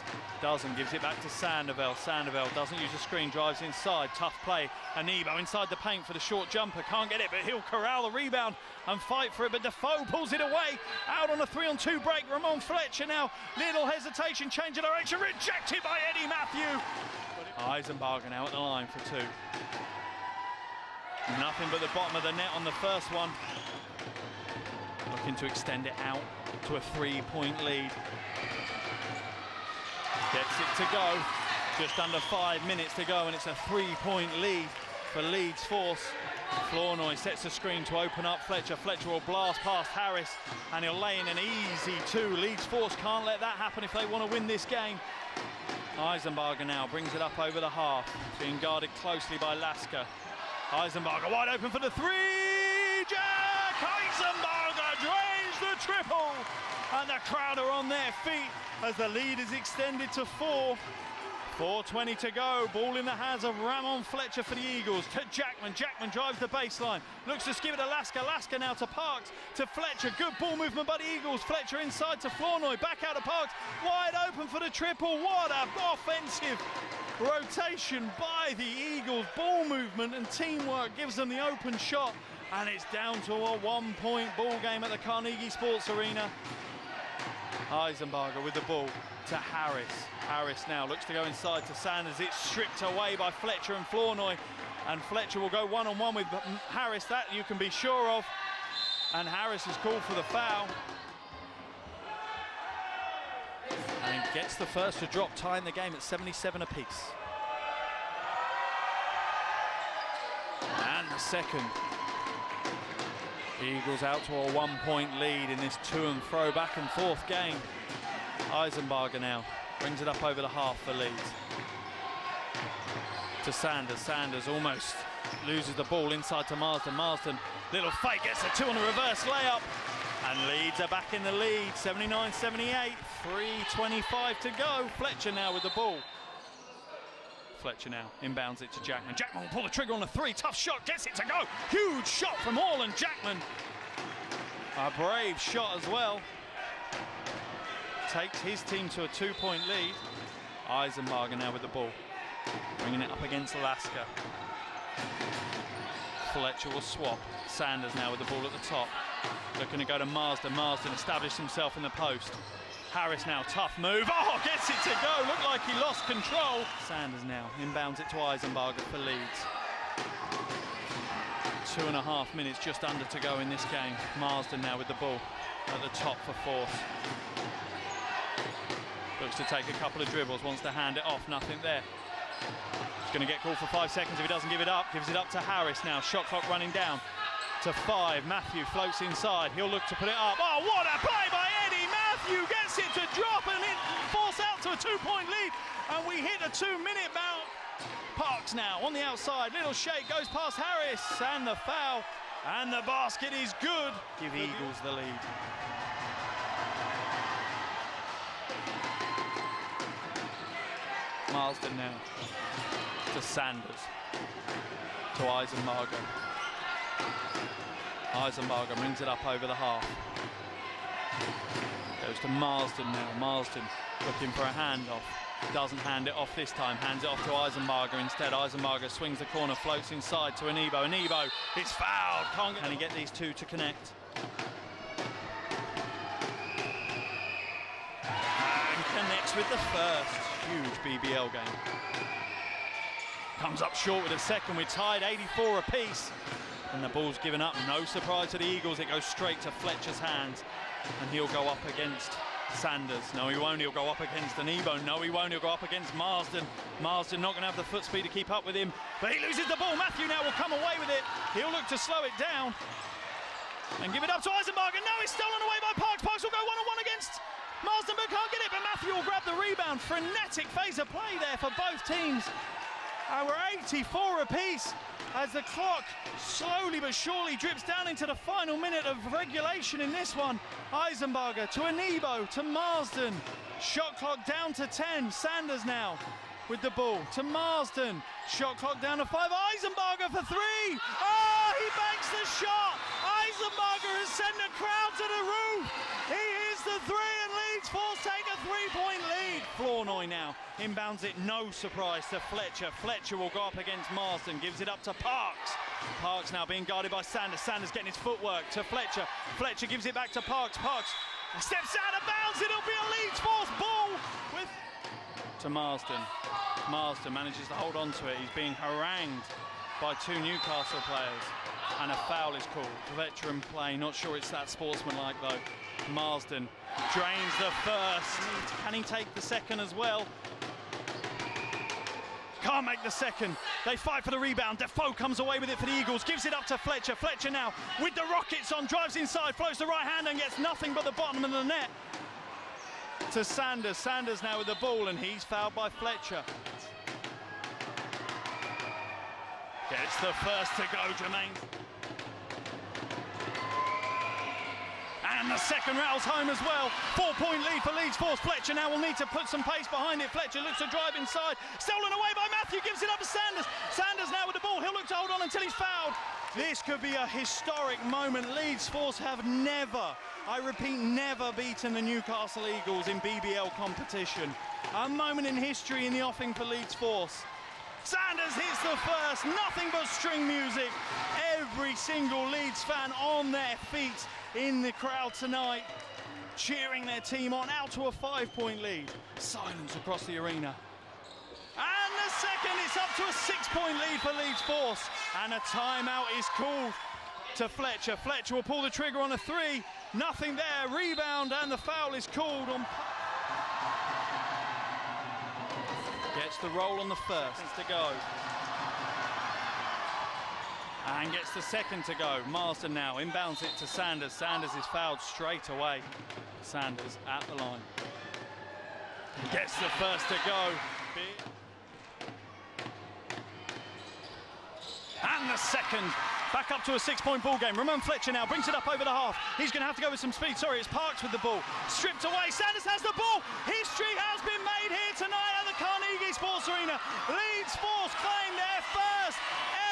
doesn't, gives it back to Sandoval. Sandoval doesn't use the screen, drives inside, tough play. Anebo inside the paint for the short jumper, can't get it, but he'll corral the rebound and fight for it, but Defoe pulls it away, out on a 3-on-2 break. Ramon Fletcher now, little hesitation, change of direction, rejected by Eddie Matthew. Eisenbarger now at the line for 2. Nothing but the bottom of the net on the first one. Looking to extend it out to a 3-point lead. Gets it to go. Just under 5 minutes to go and it's a 3-point lead for Leeds Force. Flournoy sets the screen to open up Fletcher. Fletcher will blast past Harris and he'll lay in an easy 2. Leeds Force can't let that happen if they want to win this game. Eisenbarger now brings it up over the half, being guarded closely by Lasker. Eisenbarger wide open for the 3. Jack Eisenbarger drains the triple. And the crowd are on their feet as the lead is extended to 4. 4:20 to go. Ball in the hands of Ramon Fletcher for the Eagles. To Jackman. Jackman drives the baseline. Looks to skip it to Lasker. Lasker now to Parks. To Fletcher. Good ball movement by the Eagles. Fletcher inside to Flournoy. Back out to Parks. Wide open for the triple. What a offensive rotation by the Eagles. Ball movement and teamwork gives them the open shot. And it's down to a 1-point ball game at the Carnegie Sports Arena. Eisenbarger with the ball to Harris. Harris now looks to go inside to Sanders. It's stripped away by Fletcher and Flournoy. And Fletcher will go one-on-one with Harris, that you can be sure of. And Harris is called for the foul. And gets the first to drop, tying the game at 77 apiece. And the second. Eagles out to a 1-point lead in this to and fro back and forth game. Eisenbarger now brings it up over the half for Leeds. To Sanders. Sanders almost loses the ball inside to Marsden. Marsden, little fake, gets a 2 on a reverse layup. And Leeds are back in the lead, 79-78, 3:25 to go. Fletcher now with the ball. Fletcher now inbounds it to Jackman. Jackman will pull the trigger on a 3, tough shot, gets it to go. Huge shot from Orland Jackman. A brave shot as well. Takes his team to a 2-point lead. Eisenbarger now with the ball. Bringing it up against Alaska. Fletcher will swap. Sanders now with the ball at the top. Looking to go to Marsden. Marsden established himself in the post. Harris now, tough move. Oh, gets it to go. Looked like he lost control. Sanders now inbounds it to Eisenbarger for Leeds. 2.5 minutes just under to go in this game. Marsden now with the ball at the top for Force. Looks to take a couple of dribbles, wants to hand it off, nothing there. He's going to get called for 5 seconds if he doesn't give it up. Gives it up to Harris now. Shot clock running down to 5. Matthew floats inside. He'll look to put it up. Oh, what a play by Eddie! Matthew gets it to drop and it force out to a 2-point lead. And we hit a 2-minute bout. Parks now on the outside. Little shake goes past Harris and the foul. And the basket is good. Give Eagles the lead. Marsden now to Sanders, to Eisenbarger. Eisenbarger brings it up over the half. Goes to Marsden now. Marsden looking for a handoff. Doesn't hand it off this time. Hands it off to Eisenbarger instead. Eisenbarger swings the corner, floats inside to Anibo. Anibo, it's fouled. Can he get these two to connect? And connects with the first. Huge BBL game. Comes up short with a second. We're tied 84 apiece. And the ball's given up. No surprise to the Eagles. It goes straight to Fletcher's hands. And he'll go up against Sanders. No, he won't. He'll go up against Anibo. No, he won't. He'll go up against Marsden. Marsden not going to have the foot speed to keep up with him. But he loses the ball. Matthew now will come away with it. He'll look to slow it down. And give it up to Eisenbarger. No, it's stolen away by Parks. Parks will go one-on-one against Marsden, but can't get it. But Matthew will grab the rebound. Frenetic phase of play there for both teams. And we're 84 apiece as the clock slowly but surely drips down into the final minute of regulation in this one. Eisenbarger to Anibo, to Marsden. Shot clock down to 10. Sanders now with the ball to Marsden. Shot clock down to 5. Eisenbarger for 3. Oh, he banks the shot. Eisenbarger has sent the crowd to the roof. He hits the 3 and Leeds Force take a 3-point lead. Flournoy now inbounds it, no surprise, to Fletcher. Fletcher will go up against Marsden, gives it up to Parks. Parks now being guarded by Sanders. Sanders getting his footwork to Fletcher. Fletcher gives it back to Parks. Parks steps out of bounds. It'll be a Leeds Force ball with to Marsden. Marsden manages to hold on to it. He's being harangued by 2 Newcastle players. And a foul is called. Veteran play. Not sure it's that sportsmanlike though. Marsden drains the first. Can he take the second as well? Can't make the second. They fight for the rebound. Defoe comes away with it for the Eagles. Gives it up to Fletcher. Fletcher now with the rockets on. Drives inside. Floats the right hand and gets nothing but the bottom of the net. To Sanders. Sanders now with the ball and he's fouled by Fletcher. Gets the first to go, Jermaine. And the second rattles home as well. 4-point lead for Leeds Force. Fletcher now will need to put some pace behind it. Fletcher looks to drive inside. Stolen away by Matthew. Gives it up to Sanders. Sanders now with the ball. He'll look to hold on until he's fouled. This could be a historic moment. Leeds Force have never, I repeat, never beaten the Newcastle Eagles in BBL competition. A moment in history in the offing for Leeds Force. Sanders hits the first. Nothing but string music. Every single Leeds fan on their feet in the crowd tonight, cheering their team on, out to a 5-point lead. Silence across the arena. And the second, it's up to a 6-point lead for Leeds Force. And a timeout is called to Fletcher. Fletcher will pull the trigger on a 3. Nothing there. Rebound and the foul is called on. Gets the roll on the first. To go. And gets the second to go. Marsden now inbounds it to Sanders. Sanders is fouled straight away. Sanders at the line. Gets the first to go. And the second. Back up to a 6-point ball game. Ramon Fletcher now brings it up over the half. He's going to have to go with some speed. Sorry, it's Parks with the ball. Stripped away. Sanders has the ball. History has been made here tonight at the Carnegie Sports Arena. Leeds Force claim their first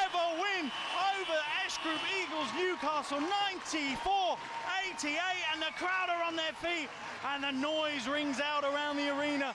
ever win over Esch Group Eagles Newcastle 94-88, and the crowd are on their feet and the noise rings out around the arena.